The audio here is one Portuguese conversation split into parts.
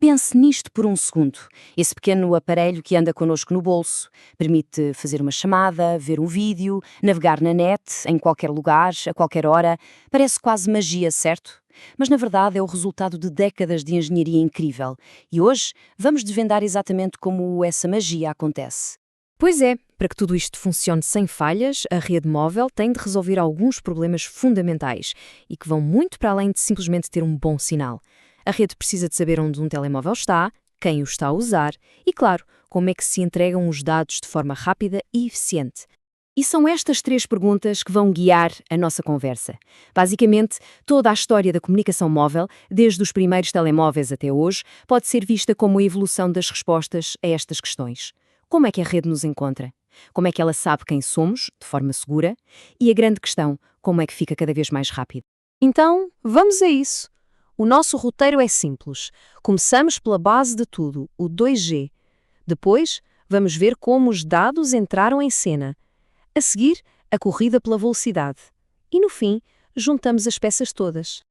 Pense nisto por um segundo. Esse pequeno aparelho que anda connosco no bolso permite fazer uma chamada, ver um vídeo, navegar na net, em qualquer lugar, a qualquer hora. Parece quase magia, certo? Mas na verdade é o resultado de décadas de engenharia incrível. E hoje vamos desvendar exatamente como essa magia acontece. Pois é, para que tudo isto funcione sem falhas, a rede móvel tem de resolver alguns problemas fundamentais e que vão muito para além de simplesmente ter um bom sinal. A rede precisa de saber onde um telemóvel está, quem o está a usar e, claro, como é que se entregam os dados de forma rápida e eficiente. E são estas três perguntas que vão guiar a nossa conversa. Basicamente, toda a história da comunicação móvel, desde os primeiros telemóveis até hoje, pode ser vista como a evolução das respostas a estas questões. Como é que a rede nos encontra? Como é que ela sabe quem somos, de forma segura? E a grande questão, como é que fica cada vez mais rápido? Então, vamos a isso. O nosso roteiro é simples. Começamos pela base de tudo, o 2G. Depois, vamos ver como os dados entraram em cena. A seguir, a corrida pela velocidade. E no fim, juntamos as peças todas.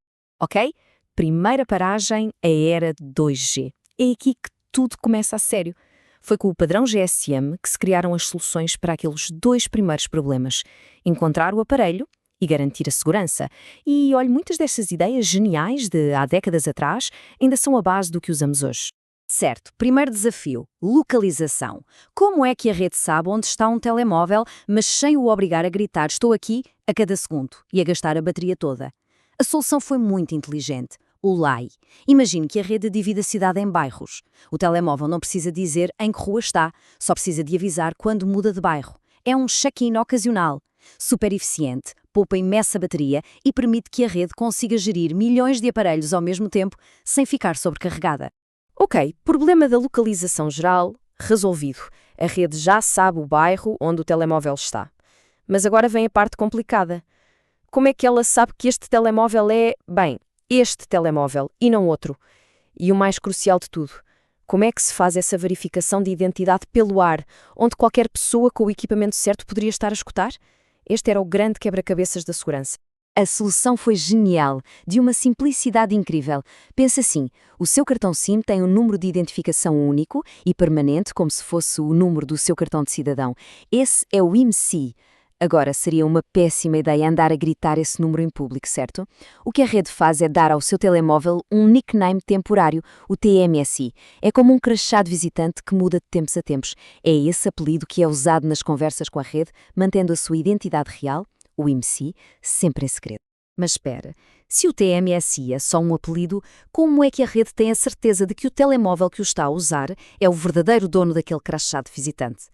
Ok? Primeira paragem, a era 2G. É aqui que tudo começa a sério. Foi com o padrão GSM que se criaram as soluções para aqueles dois primeiros problemas: encontrar o aparelho e garantir a segurança. E, olha, muitas destas ideias geniais de há décadas atrás ainda são a base do que usamos hoje. Certo, primeiro desafio, localização. Como é que a rede sabe onde está um telemóvel, mas sem o obrigar a gritar "estou aqui" a cada segundo e a gastar a bateria toda? A solução foi muito inteligente. O LAI. Imagine que a rede divide a cidade em bairros. O telemóvel não precisa dizer em que rua está, só precisa de avisar quando muda de bairro. É um check-in ocasional. Super eficiente, poupa imensa bateria e permite que a rede consiga gerir milhões de aparelhos ao mesmo tempo sem ficar sobrecarregada. Ok, problema da localização geral resolvido. A rede já sabe o bairro onde o telemóvel está. Mas agora vem a parte complicada. Como é que ela sabe que este telemóvel é, bem, este telemóvel e não outro? E o mais crucial de tudo, como é que se faz essa verificação de identidade pelo ar, onde qualquer pessoa com o equipamento certo poderia estar a escutar? Este era o grande quebra-cabeças da segurança. A solução foi genial, de uma simplicidade incrível. Pensa assim, o seu cartão SIM tem um número de identificação único e permanente, como se fosse o número do seu cartão de cidadão. Esse é o IMSI. Agora, seria uma péssima ideia andar a gritar esse número em público, certo? O que a rede faz é dar ao seu telemóvel um nickname temporário, o TMSI. É como um crachá de visitante que muda de tempos a tempos. É esse apelido que é usado nas conversas com a rede, mantendo a sua identidade real, o IMSI, sempre em segredo. Mas espera, se o TMSI é só um apelido, como é que a rede tem a certeza de que o telemóvel que o está a usar é o verdadeiro dono daquele crachá de visitante?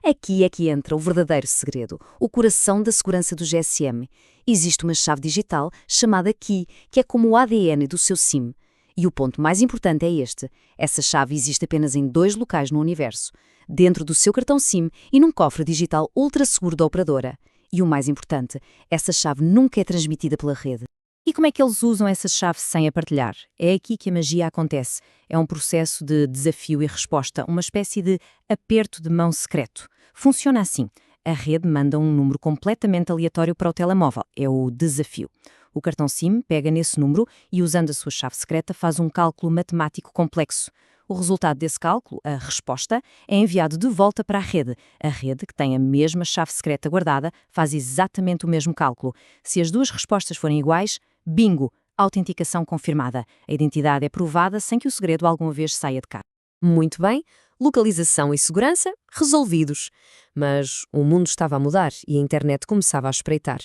Aqui é que entra o verdadeiro segredo, o coração da segurança do GSM. Existe uma chave digital chamada Key, que é como o ADN do seu SIM. E o ponto mais importante é este: essa chave existe apenas em 2 locais no universo, dentro do seu cartão SIM e num cofre digital ultra seguro da operadora. E o mais importante, essa chave nunca é transmitida pela rede. E como é que eles usam essa chave sem a partilhar? É aqui que a magia acontece. É um processo de desafio e resposta, uma espécie de aperto de mão secreto. Funciona assim. A rede manda um número completamente aleatório para o telemóvel. É o desafio. O cartão SIM pega nesse número e, usando a sua chave secreta, faz um cálculo matemático complexo. O resultado desse cálculo, a resposta, é enviado de volta para a rede. A rede, que tem a mesma chave secreta guardada, faz exatamente o mesmo cálculo. Se as duas respostas forem iguais, bingo! Autenticação confirmada. A identidade é provada sem que o segredo alguma vez saia de cá. Muito bem, localização e segurança resolvidos. Mas o mundo estava a mudar e a internet começava a espreitar.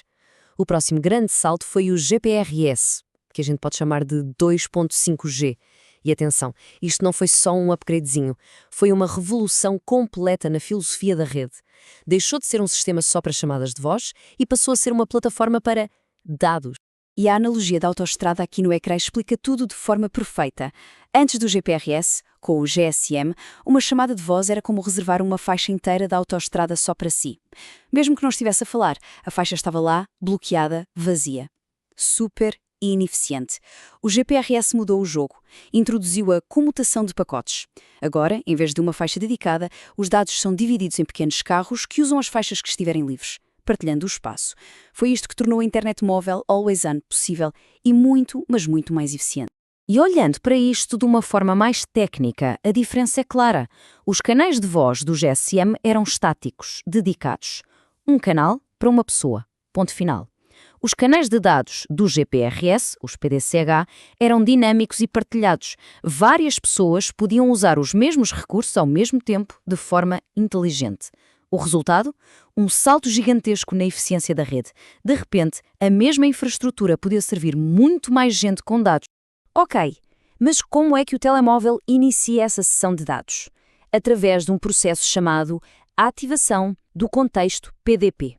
O próximo grande salto foi o GPRS, que a gente pode chamar de 2.5G. E atenção, isto não foi só um upgradezinho, foi uma revolução completa na filosofia da rede. Deixou de ser um sistema só para chamadas de voz e passou a ser uma plataforma para dados. E a analogia da autoestrada aqui no ecrã explica tudo de forma perfeita. Antes do GPRS, com o GSM, uma chamada de voz era como reservar uma faixa inteira da autoestrada só para si. Mesmo que não estivesse a falar, a faixa estava lá, bloqueada, vazia. Super ineficiente. O GPRS mudou o jogo, introduziu a comutação de pacotes. Agora, em vez de uma faixa dedicada, os dados são divididos em pequenos carros que usam as faixas que estiverem livres, partilhando o espaço. Foi isto que tornou a internet móvel Always On possível e muito, mas muito mais eficiente. E olhando para isto de uma forma mais técnica, a diferença é clara. Os canais de voz do GSM eram estáticos, dedicados. Um canal para uma pessoa. Ponto final. Os canais de dados do GPRS, os PDCH, eram dinâmicos e partilhados. Várias pessoas podiam usar os mesmos recursos ao mesmo tempo, de forma inteligente. O resultado? Um salto gigantesco na eficiência da rede. De repente, a mesma infraestrutura podia servir muito mais gente com dados. Ok, mas como é que o telemóvel inicia essa sessão de dados? Através de um processo chamado ativação do contexto PDP.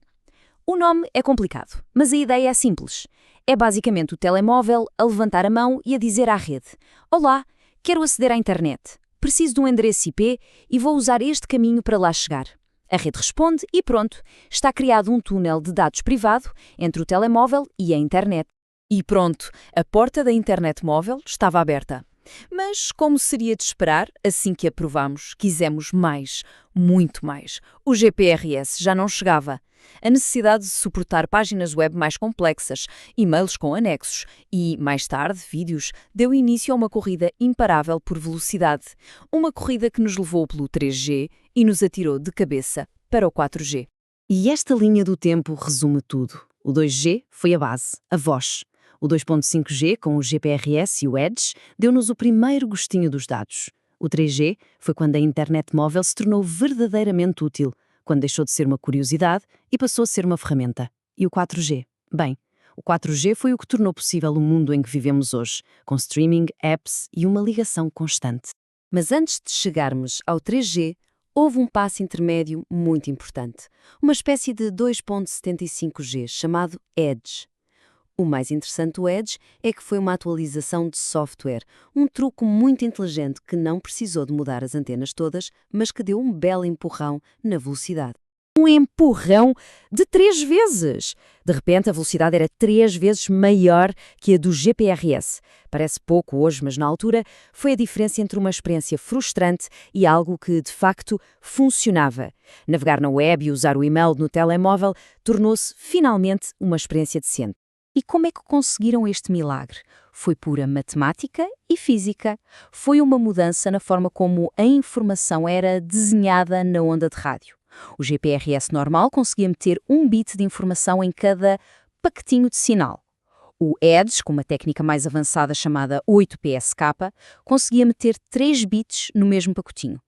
O nome é complicado, mas a ideia é simples. É basicamente o telemóvel a levantar a mão e a dizer à rede: Olá, quero aceder à internet. Preciso de um endereço IP e vou usar este caminho para lá chegar. A rede responde e pronto, está criado um túnel de dados privado entre o telemóvel e a internet. E pronto, a porta da internet móvel estava aberta. Mas, como seria de esperar, assim que aprovamos, quisemos mais, muito mais. O GPRS já não chegava. A necessidade de suportar páginas web mais complexas, e-mails com anexos e, mais tarde, vídeos, deu início a uma corrida imparável por velocidade. Uma corrida que nos levou pelo 3G e nos atirou de cabeça para o 4G. E esta linha do tempo resume tudo. O 2G foi a base, a voz. O 2.5G, com o GPRS e o Edge, deu-nos o primeiro gostinho dos dados. O 3G foi quando a internet móvel se tornou verdadeiramente útil, quando deixou de ser uma curiosidade e passou a ser uma ferramenta. E o 4G? Bem, o 4G foi o que tornou possível o mundo em que vivemos hoje, com streaming, apps e uma ligação constante. Mas antes de chegarmos ao 3G, houve um passo intermédio muito importante, uma espécie de 2.75G chamado Edge. O mais interessante do Edge é que foi uma atualização de software, um truque muito inteligente que não precisou de mudar as antenas todas, mas que deu um belo empurrão na velocidade. Um empurrão de 3 vezes! De repente, a velocidade era 3 vezes maior que a do GPRS. Parece pouco hoje, mas na altura foi a diferença entre uma experiência frustrante e algo que, de facto, funcionava. Navegar na web e usar o e-mail no telemóvel tornou-se, finalmente, uma experiência decente. E como é que conseguiram este milagre? Foi pura matemática e física. Foi uma mudança na forma como a informação era desenhada na onda de rádio. O GPRS normal conseguia meter 1 bit de informação em cada pacotinho de sinal. O Edge, com uma técnica mais avançada chamada 8PSK, conseguia meter 3 bits no mesmo pacotinho.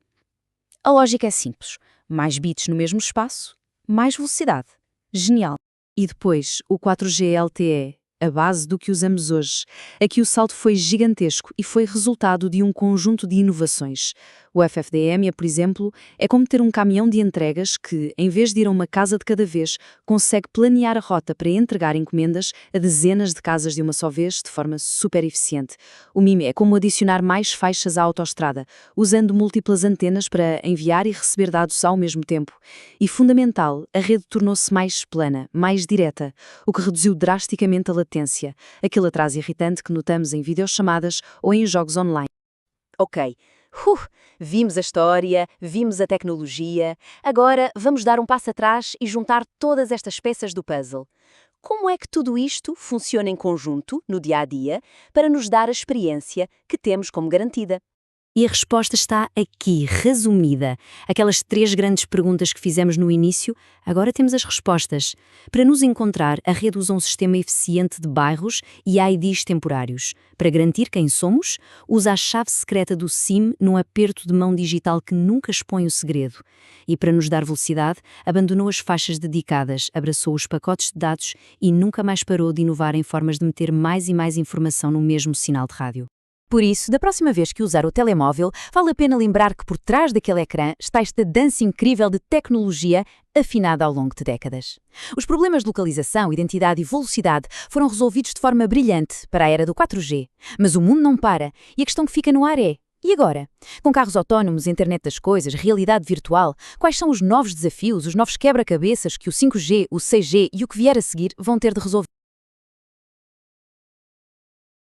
A lógica é simples. Mais bits no mesmo espaço, mais velocidade. Genial! E depois, o 4G LTE, a base do que usamos hoje. Aqui o salto foi gigantesco e foi resultado de um conjunto de inovações. O FFDM, por exemplo, é como ter um caminhão de entregas que, em vez de ir a uma casa de cada vez, consegue planear a rota para entregar encomendas a dezenas de casas de uma só vez de forma super eficiente. O MIME é como adicionar mais faixas à autoestrada, usando múltiplas antenas para enviar e receber dados ao mesmo tempo. E fundamental, a rede tornou-se mais plana, mais direta, o que reduziu drasticamente a latência, aquele atraso irritante que notamos em videochamadas ou em jogos online. Ok. Vimos a história, vimos a tecnologia. Agora vamos dar um passo atrás e juntar todas estas peças do puzzle. Como é que tudo isto funciona em conjunto, no dia a dia, para nos dar a experiência que temos como garantida? E a resposta está aqui, resumida. Aquelas 3 grandes perguntas que fizemos no início, agora temos as respostas. Para nos encontrar, a rede usa um sistema eficiente de bairros e IDs temporários. Para garantir quem somos, usa a chave secreta do SIM num aperto de mão digital que nunca expõe o segredo. E para nos dar velocidade, abandonou as faixas dedicadas, abraçou os pacotes de dados e nunca mais parou de inovar em formas de meter mais e mais informação no mesmo sinal de rádio. Por isso, da próxima vez que usar o telemóvel, vale a pena lembrar que por trás daquele ecrã está esta dança incrível de tecnologia afinada ao longo de décadas. Os problemas de localização, identidade e velocidade foram resolvidos de forma brilhante para a era do 4G. Mas o mundo não para e a questão que fica no ar é: e agora? Com carros autónomos, internet das coisas, realidade virtual, quais são os novos desafios, os novos quebra-cabeças que o 5G, o 6G e o que vier a seguir vão ter de resolver?